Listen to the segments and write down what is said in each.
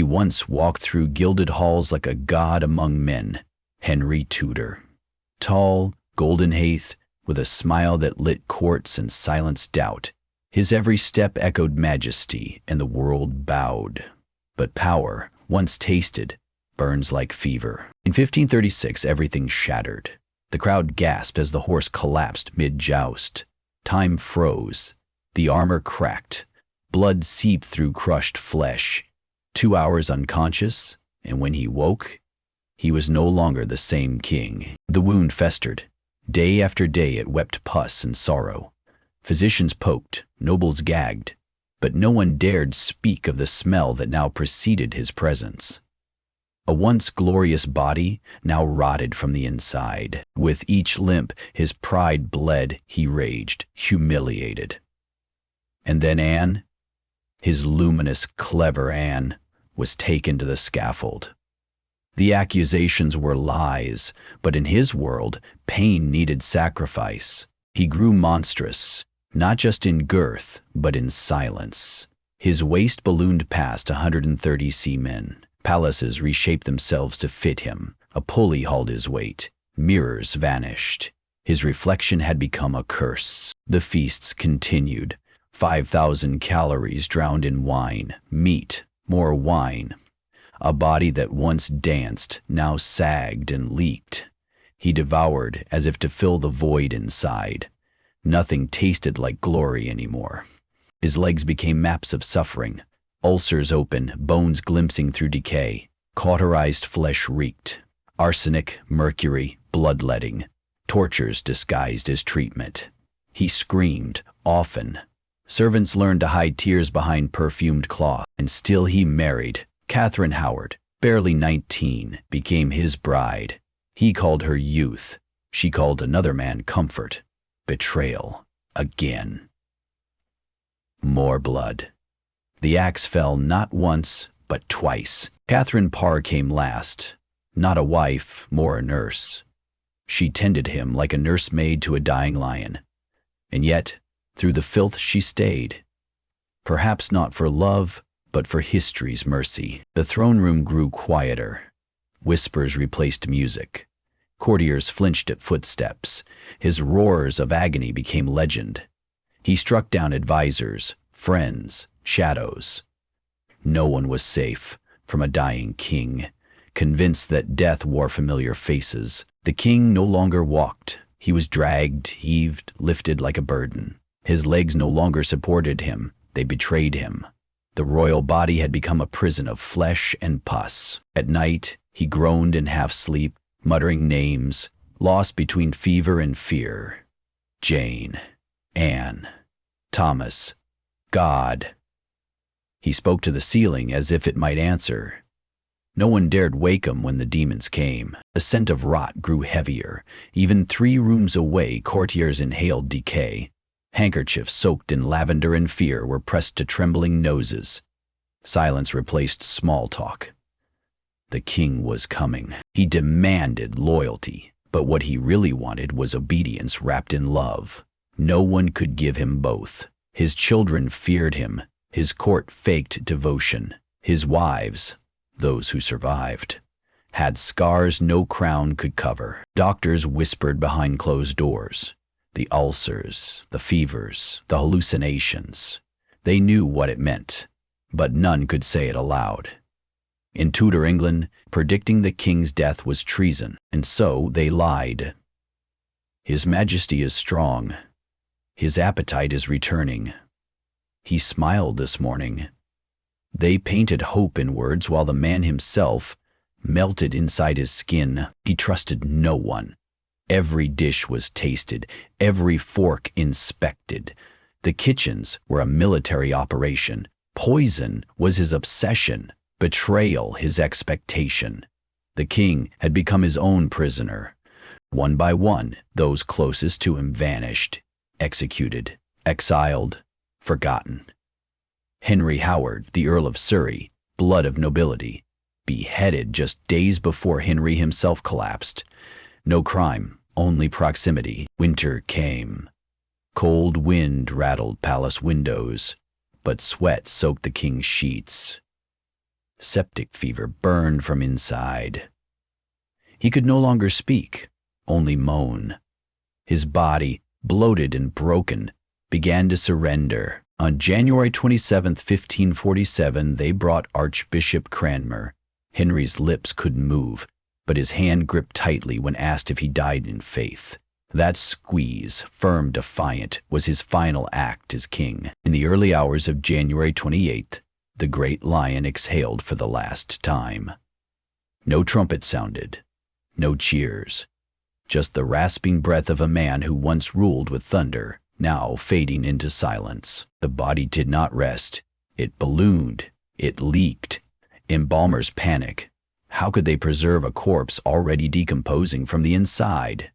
once walked through gilded halls like a god among men, Henry Tudor. Tall, golden-haired, with a smile that lit courts and silenced doubt. His every step echoed majesty, and the world bowed. But power, once tasted, burns like fever. In 1536, everything shattered. The crowd gasped as the horse collapsed mid-joust. Time froze. The armor cracked. Blood seeped through crushed flesh. 2 hours unconscious, and when he woke, he was no longer the same king. The wound festered. Day after day it wept pus and sorrow. Physicians poked, nobles gagged, but no one dared speak of the smell that now preceded his presence. A once glorious body now rotted from the inside. With each limp his pride bled, he raged, humiliated. And then Anne, his luminous, clever Anne, was taken to the scaffold. The accusations were lies, but in his world, pain needed sacrifice. He grew monstrous, not just in girth, but in silence. His waist ballooned past 130 seamen. Palaces reshaped themselves to fit him. A pulley hauled his weight. Mirrors vanished. His reflection had become a curse. The feasts continued. 5,000 calories drowned in wine. Meat, more wine. A body that once danced now sagged and leaked. He devoured as if to fill the void inside. Nothing tasted like glory anymore. His legs became maps of suffering. Ulcers open, bones glimpsing through decay. Cauterized flesh reeked. Arsenic, mercury, bloodletting. Tortures disguised as treatment. He screamed, often. Servants learned to hide tears behind perfumed cloth, and still he married. Catherine Howard, barely 19, became his bride. He called her youth. She called another man comfort. Betrayal. Again. More blood. The axe fell not once, but twice. Catherine Parr came last. Not a wife, more a nurse. She tended him like a nursemaid to a dying lion. And yet, through the filth she stayed. Perhaps not for love, but for history's mercy. The throne room grew quieter. Whispers replaced music. Courtiers flinched at footsteps. His roars of agony became legend. He struck down advisors, friends, shadows. No one was safe from a dying king. Convinced that death wore familiar faces, the king no longer walked. He was dragged, heaved, lifted like a burden. His legs no longer supported him. They betrayed him. The royal body had become a prison of flesh and pus. At night, he groaned in half-sleep, muttering names, lost between fever and fear. Jane, Anne, Thomas, God. He spoke to the ceiling as if it might answer. No one dared wake him when the demons came. The scent of rot grew heavier. Even 3 rooms away, courtiers inhaled decay. Handkerchiefs soaked in lavender and fear were pressed to trembling noses. Silence replaced small talk. The king was coming. He demanded loyalty, but what he really wanted was obedience wrapped in love. No one could give him both. His children feared him. His court faked devotion. His wives, those who survived, had scars no crown could cover. Doctors whispered behind closed doors. The ulcers, the fevers, the hallucinations. They knew what it meant, but none could say it aloud. In Tudor England, predicting the king's death was treason, and so they lied. His Majesty is strong. His appetite is returning. He smiled this morning. They painted hope in words while the man himself melted inside his skin. He trusted no one. Every dish was tasted, every fork inspected. The kitchens were a military operation. Poison was his obsession, betrayal his expectation. The king had become his own prisoner. One by one, those closest to him vanished, executed, exiled, forgotten. Henry Howard, the Earl of Surrey, blood of nobility, beheaded just days before Henry himself collapsed. No crime, only proximity. Winter came. Cold wind rattled palace windows, but sweat soaked the king's sheets. Septic fever burned from inside. He could no longer speak, only moan. His body, bloated and broken, began to surrender. On January 27, 1547, they brought Archbishop Cranmer. Henry's lips couldn't move, but his hand gripped tightly when asked if he died in faith. That squeeze, firm, defiant, was his final act as king. In the early hours of January 28th, the great lion exhaled for the last time. No trumpet sounded, no cheers, just the rasping breath of a man who once ruled with thunder, now fading into silence. The body did not rest. It ballooned. It leaked. Embalmers panic. How could they preserve a corpse already decomposing from the inside?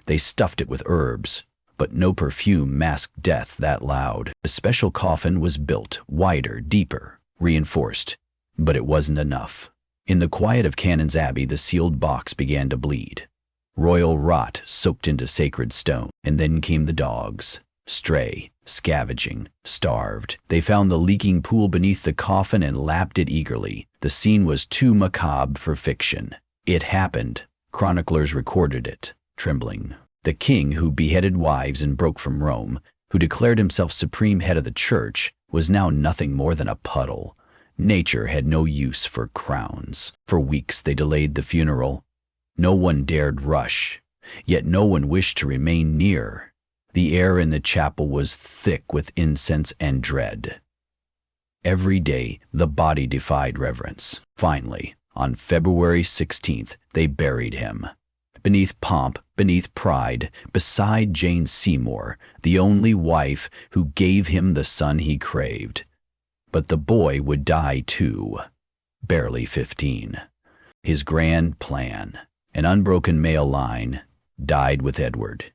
They stuffed it with herbs, but no perfume masked death that loud. A special coffin was built, wider, deeper, reinforced, but it wasn't enough. In the quiet of Canon's Abbey, the sealed box began to bleed. Royal rot soaked into sacred stone, and then came the dogs. Stray, scavenging, starved. They found the leaking pool beneath the coffin and lapped it eagerly. The scene was too macabre for fiction. It happened. Chroniclers recorded it, trembling. The king who beheaded wives and broke from Rome, who declared himself supreme head of the church, was now nothing more than a puddle. Nature had no use for crowns. For weeks they delayed the funeral. No one dared rush, yet no one wished to remain near. The air in the chapel was thick with incense and dread. Every day, the body defied reverence. Finally, on February 16th, they buried him. Beneath pomp, beneath pride, beside Jane Seymour, the only wife who gave him the son he craved. But the boy would die too, barely 15. His grand plan, an unbroken male line, died with Edward.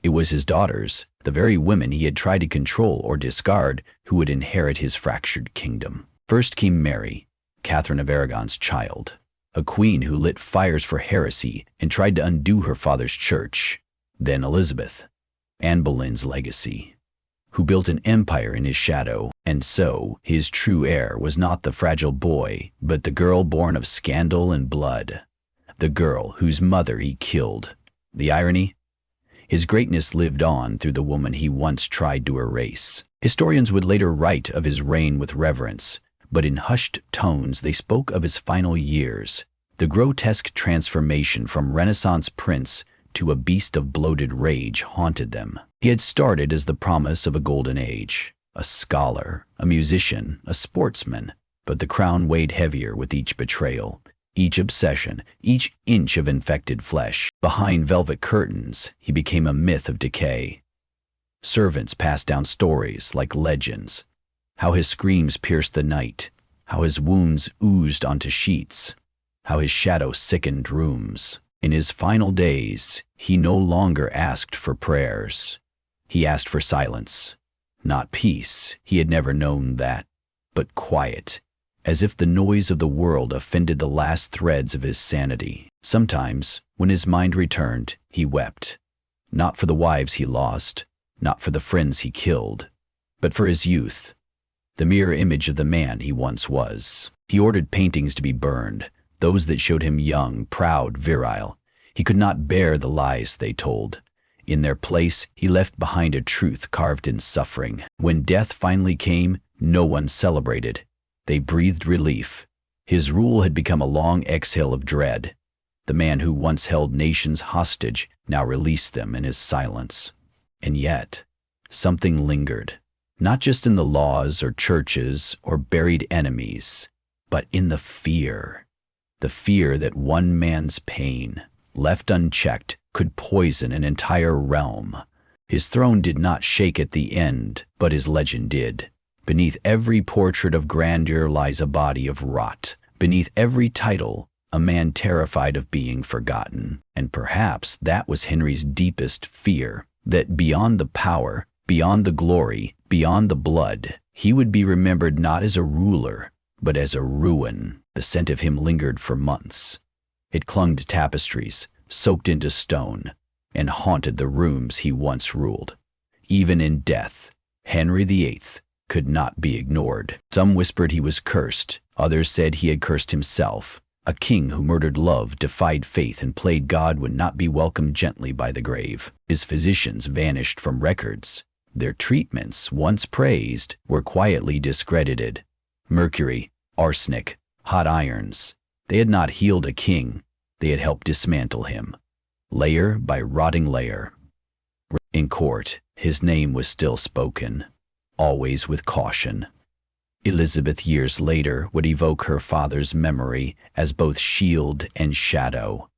It was his daughters, the very women he had tried to control or discard, who would inherit his fractured kingdom. First came Mary, Catherine of Aragon's child, a queen who lit fires for heresy and tried to undo her father's church. Then Elizabeth, Anne Boleyn's legacy, who built an empire in his shadow, and so his true heir was not the fragile boy, but the girl born of scandal and blood, the girl whose mother he killed. The irony? His greatness lived on through the woman he once tried to erase. Historians would later write of his reign with reverence, but in hushed tones they spoke of his final years. The grotesque transformation from Renaissance prince to a beast of bloated rage haunted them. He had started as the promise of a golden age, a scholar, a musician, a sportsman, but the crown weighed heavier with each betrayal, each obsession, each inch of infected flesh. Behind velvet curtains, he became a myth of decay. Servants passed down stories like legends, how his screams pierced the night, how his wounds oozed onto sheets, how his shadow sickened rooms. In his final days, he no longer asked for prayers. He asked for silence. Not peace, he had never known that, but quiet, as if the noise of the world offended the last threads of his sanity. Sometimes, when his mind returned, he wept, not for the wives he lost, not for the friends he killed, but for his youth, the mirror image of the man he once was. He ordered paintings to be burned, those that showed him young, proud, virile. He could not bear the lies they told. In their place, he left behind a truth carved in suffering. When death finally came, no one celebrated. They breathed relief. His rule had become a long exhale of dread. The man who once held nations hostage now released them in his silence. And yet, something lingered, not just in the laws or churches or buried enemies, but in the fear that one man's pain, left unchecked, could poison an entire realm. His throne did not shake at the end, but his legend did. Beneath every portrait of grandeur lies a body of rot. Beneath every title, a man terrified of being forgotten. And perhaps that was Henry's deepest fear, that beyond the power, beyond the glory, beyond the blood, he would be remembered not as a ruler, but as a ruin. The scent of him lingered for months. It clung to tapestries, soaked into stone, and haunted the rooms he once ruled. Even in death, Henry VIII could not be ignored. Some whispered he was cursed, Others said he had cursed himself. A king who murdered love, defied faith, and played God would not be welcomed gently by the grave. His physicians vanished from records. Their treatments, once praised, were quietly discredited. Mercury, arsenic, hot irons. They had not healed a king. They had helped dismantle him, layer by rotting layer. In court, his name was still spoken, always with caution. Elizabeth years later would evoke her father's memory as both shield and shadow.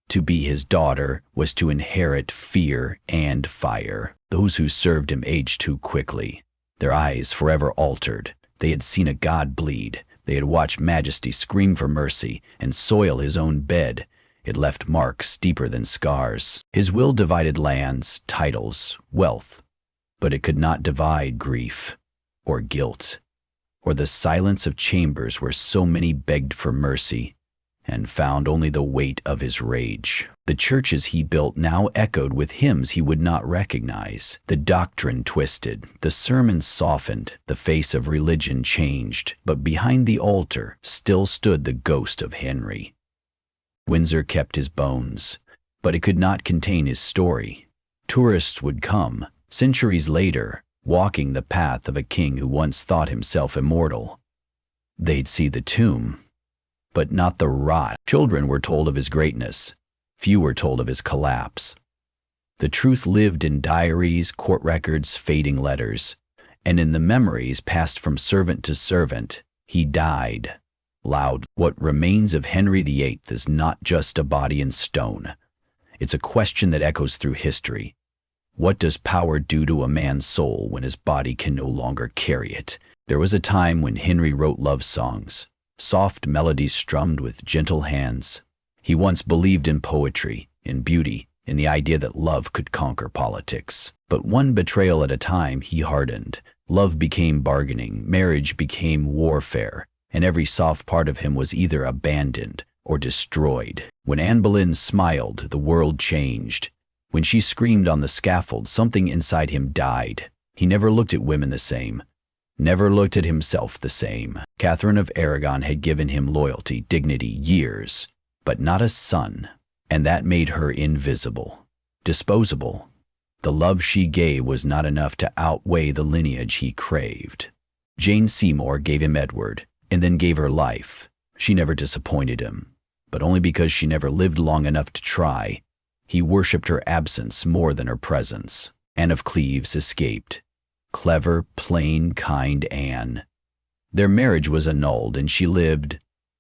To be his daughter was to inherit fear and fire. Those who served him aged too quickly, their eyes forever altered. They had seen a god bleed. They had watched majesty scream for mercy and soil his own bed. It left marks deeper than scars. His will divided lands, titles, wealth, but it could not divide grief or guilt, or the silence of chambers where so many begged for mercy and found only the weight of his rage. The churches he built now echoed with hymns he would not recognize. The doctrine twisted, the sermons softened, the face of religion changed, but behind the altar still stood the ghost of Henry. Windsor kept his bones, but it could not contain his story. Tourists would come, centuries later, walking the path of a king who once thought himself immortal. They'd see the tomb, but not the rot. Children were told of his greatness. Few were told of his collapse. The truth lived in diaries, court records, fading letters, and in the memories passed from servant to servant. He died. Loud. What remains of Henry VIII is not just a body in stone. It's a question that echoes through history. What does power do to a man's soul when his body can no longer carry it? There was a time when Henry wrote love songs, soft melodies strummed with gentle hands. He once believed in poetry, in beauty, in the idea that love could conquer politics. But one betrayal at a time, he hardened. Love became bargaining, marriage became warfare, and every soft part of him was either abandoned or destroyed. When Anne Boleyn smiled, the world changed. When she screamed on the scaffold, something inside him died. He never looked at women the same, never looked at himself the same. Catherine of Aragon had given him loyalty, dignity, years, but not a son, and that made her invisible, disposable. The love she gave was not enough to outweigh the lineage he craved. Jane Seymour gave him Edward, and then gave her life. She never disappointed him, but only because she never lived long enough to try. He worshipped her absence more than her presence. Anne of Cleves escaped. Clever, plain, kind Anne. Their marriage was annulled, and she lived,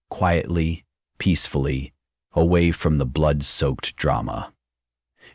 quietly, peacefully, away from the blood-soaked drama.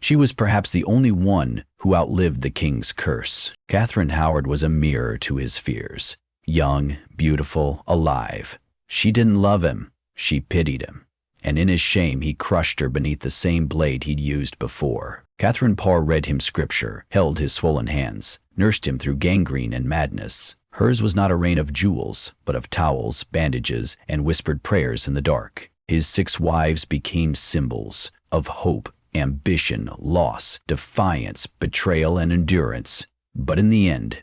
She was perhaps the only one who outlived the king's curse. Catherine Howard was a mirror to his fears. Young, beautiful, alive. She didn't love him. She pitied him. And in his shame he crushed her beneath the same blade he'd used before. Catherine Parr read him scripture, held his swollen hands, nursed him through gangrene and madness. Hers was not a reign of jewels, but of towels, bandages, and whispered prayers in the dark. His 6 wives became symbols of hope, ambition, loss, defiance, betrayal, and endurance. But in the end,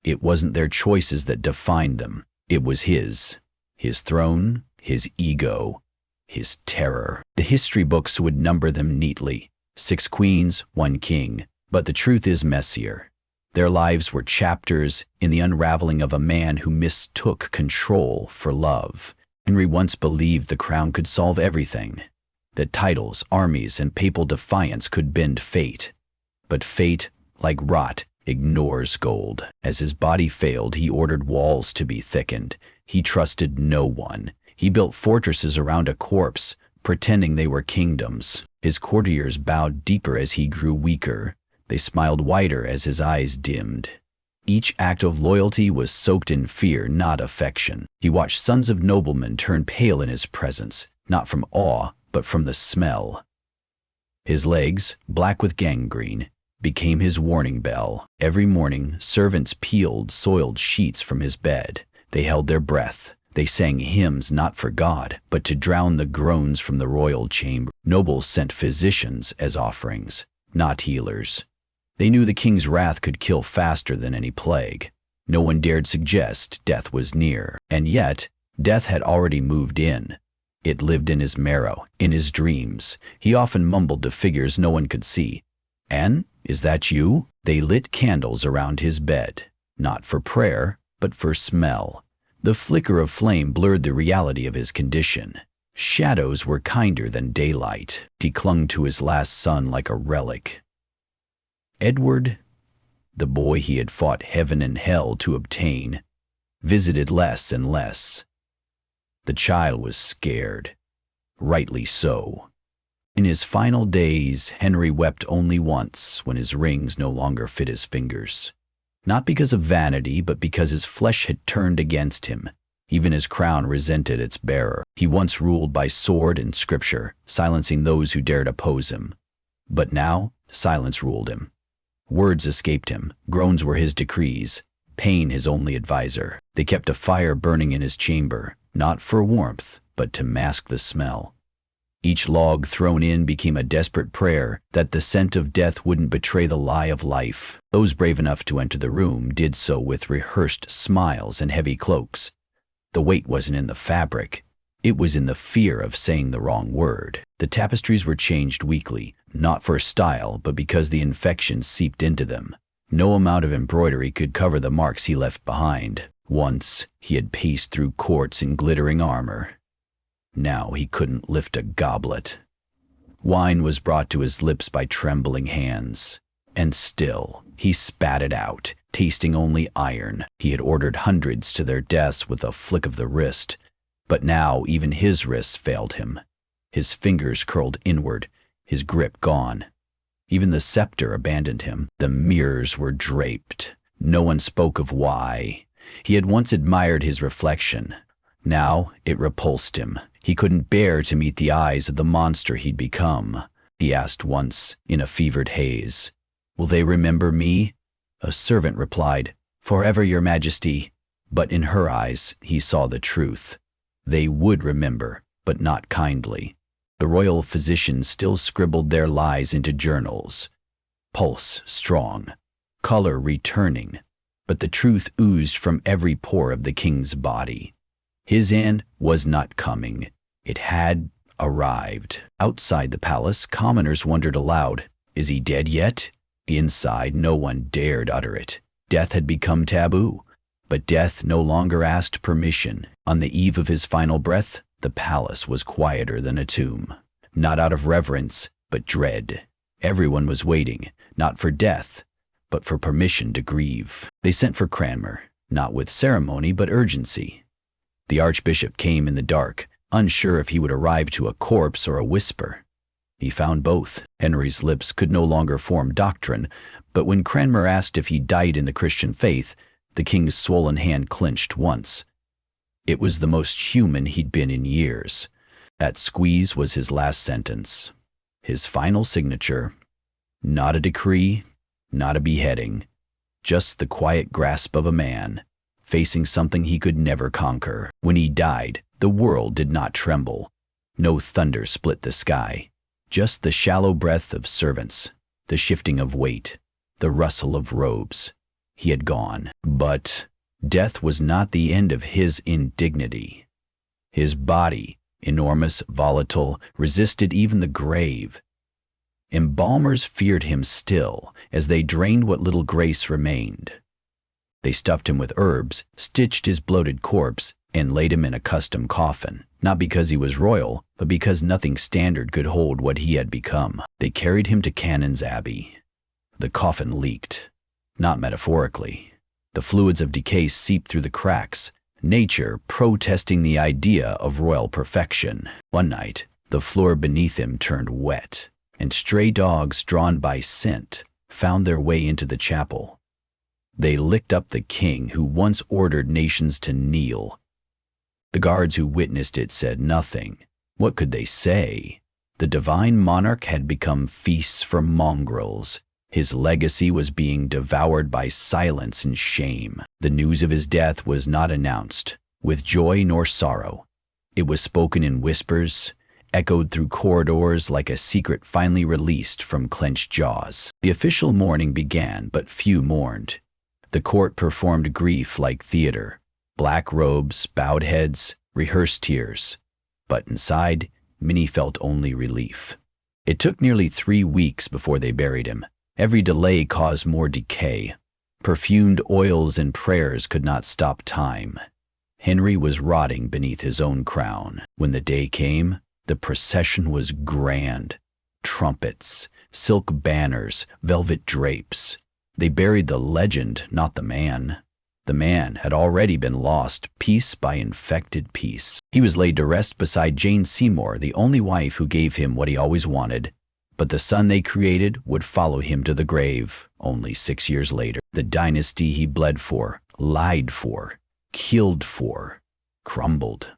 it wasn't their choices that defined them. It was his throne, his ego, his terror. The history books would number them neatly. 6 queens, 1 king. But the truth is messier. Their lives were chapters in the unraveling of a man who mistook control for love. Henry once believed the crown could solve everything, that titles, armies, and papal defiance could bend fate. But fate, like rot, ignores gold. As his body failed, he ordered walls to be thickened. He trusted no one. He built fortresses around a corpse, pretending they were kingdoms. His courtiers bowed deeper as he grew weaker. They smiled wider as his eyes dimmed. Each act of loyalty was soaked in fear, not affection. He watched sons of noblemen turn pale in his presence, not from awe, but from the smell. His legs, black with gangrene, became his warning bell. Every morning, servants peeled soiled sheets from his bed. They held their breath. They sang hymns not for God, but to drown the groans from the royal chamber. Nobles sent physicians as offerings, not healers. They knew the king's wrath could kill faster than any plague. No one dared suggest death was near. And yet, Death had already moved in. It lived in his marrow, in his dreams. He often mumbled to figures no one could see. "Anne, is that you?" They lit candles around his bed, not for prayer, but for smell. The flicker of flame blurred the reality of his condition. Shadows were kinder than daylight. He clung to his last son like a relic. Edward, the boy he had fought heaven and hell to obtain, visited less and less. The child was scared, rightly so. In his final days, Henry wept only once when his rings no longer fit his fingers. Not because of vanity, but because his flesh had turned against him. Even his crown resented its bearer. He once ruled by sword and scripture, silencing those who dared oppose him. But now, silence ruled him. Words escaped him. Groans were his decrees. Pain his only advisor. They kept a fire burning in his chamber, not for warmth, but to mask the smell. Each log thrown in became a desperate prayer that the scent of death wouldn't betray the lie of life. Those brave enough to enter the room did so with rehearsed smiles and heavy cloaks. The weight wasn't in the fabric. It was in the fear of saying the wrong word. The tapestries were changed weekly, not for style, but because the infection seeped into them. No amount of embroidery could cover the marks he left behind. Once, he had paced through courts in glittering armor. Now he couldn't lift a goblet. Wine was brought to his lips by trembling hands, and still he spat it out, tasting only iron. He had ordered hundreds to their deaths with a flick of the wrist, but now even his wrists failed him. His fingers curled inward, his grip gone. Even the scepter abandoned him. The mirrors were draped. No one spoke of why. He had once admired his reflection. Now it repulsed him. He couldn't bear to meet the eyes of the monster he'd become. He asked once, in a fevered haze, "Will they remember me?" A servant replied, "Forever, your majesty." But in her eyes he saw the truth. They would remember, but not kindly. The royal physicians still scribbled their lies into journals. Pulse strong, color returning, but the truth oozed from every pore of the king's body. His end was not coming. It had arrived. Outside the palace, commoners wondered aloud, "Is he dead yet?" Inside, no one dared utter it. Death had become taboo, but death no longer asked permission. On the eve of his final breath, the palace was quieter than a tomb. Not out of reverence, but dread. Everyone was waiting, not for death, but for permission to grieve. They sent for Cranmer, not with ceremony, but urgency. The archbishop came in the dark, unsure if he would arrive to a corpse or a whisper. He found both. Henry's lips could no longer form doctrine, but when Cranmer asked if he died in the Christian faith, the king's swollen hand clenched once. It was the most human he'd been in years. That squeeze was his last sentence. His final signature. Not a decree, not a beheading, just the quiet grasp of a man facing something he could never conquer. When he died, the world did not tremble. No thunder split the sky. Just the shallow breath of servants, the shifting of weight, the rustle of robes. He had gone. But death was not the end of his indignity. His body, enormous, volatile, resisted even the grave. Embalmers feared him still, as they drained what little grace remained. They stuffed him with herbs, stitched his bloated corpse, and laid him in a custom coffin, not because he was royal, but because nothing standard could hold what he had become. They carried him to Canon's Abbey. The coffin leaked, not metaphorically. The fluids of decay seeped through the cracks, nature protesting the idea of royal perfection. One night, the floor beneath him turned wet, and stray dogs drawn by scent found their way into the chapel. They licked up the king who once ordered nations to kneel. The guards who witnessed it said nothing. What could they say? The divine monarch had become feasts for mongrels. His legacy was being devoured by silence and shame. The news of his death was not announced with joy nor sorrow. It was spoken in whispers, echoed through corridors like a secret finally released from clenched jaws. The official mourning began, but few mourned. The court performed grief like theater. Black robes, bowed heads, rehearsed tears. But inside, Minnie felt only relief. It took nearly 3 weeks before they buried him. Every delay caused more decay. Perfumed oils and prayers could not stop time. Henry was rotting beneath his own crown. When the day came, the procession was grand. Trumpets, silk banners, velvet drapes. They buried the legend, not the man. The man had already been lost piece by infected piece. He was laid to rest beside Jane Seymour, the only wife who gave him what he always wanted. But the son they created would follow him to the grave only 6 years later. The dynasty he bled for, lied for, killed for, crumbled.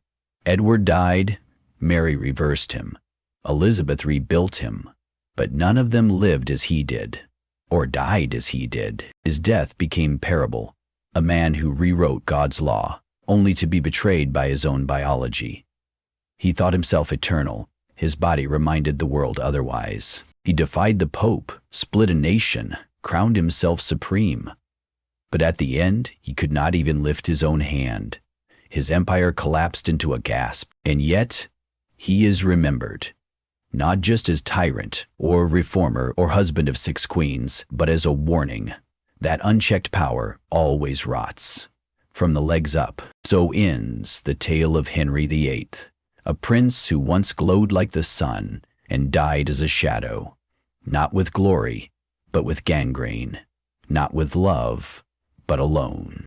Edward died, Mary reversed him. Elizabeth rebuilt him. But none of them lived as he did, or died as he did. His death became parable. A man who rewrote God's law, only to be betrayed by his own biology. He thought himself eternal. His body reminded the world otherwise. He defied the Pope, split a nation, crowned himself supreme. But at the end, he could not even lift his own hand. His empire collapsed into a gasp, and yet he is remembered. Not just as tyrant, or reformer, or husband of 6 queens, but as a warning. That unchecked power always rots. From the legs up. So ends the tale of Henry VIII, a prince who once glowed like the sun and died as a shadow. Not with glory, but with gangrene. Not with love, but alone.